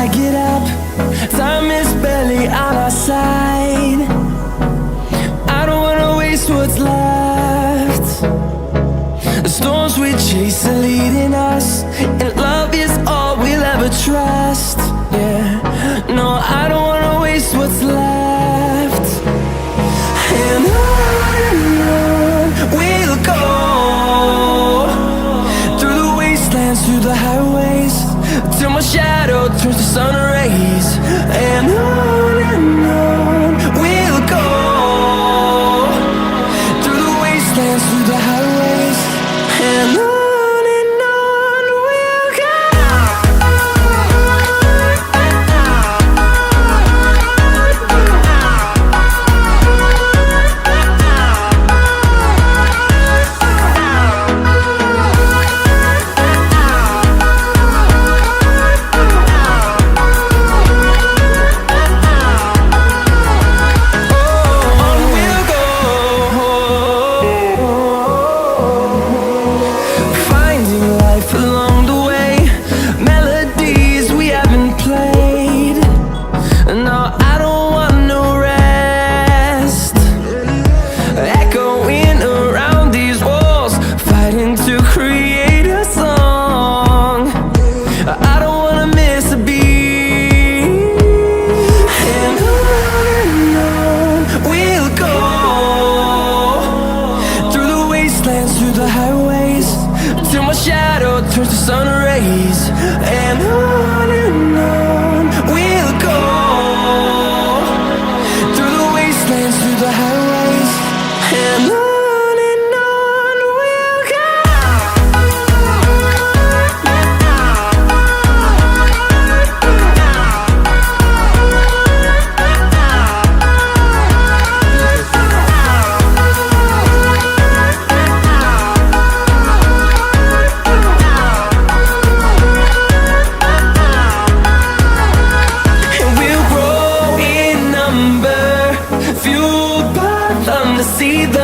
get up, time is barely on our side. I don't wanna waste what's left. The storms we chase are leading us, and love is all we'll ever trust. Yeah, no, I don't wanna waste what's left. And on we'll go, through the wastelands, through the highways, till my shadow turns to sun rays. And on we'll go, through the wastelands, through the highways, and on we'll go. Through the highways, till my shadow turns to sun rays. And on we'll go, through the wastelands, through the highways, and on we'll go. See the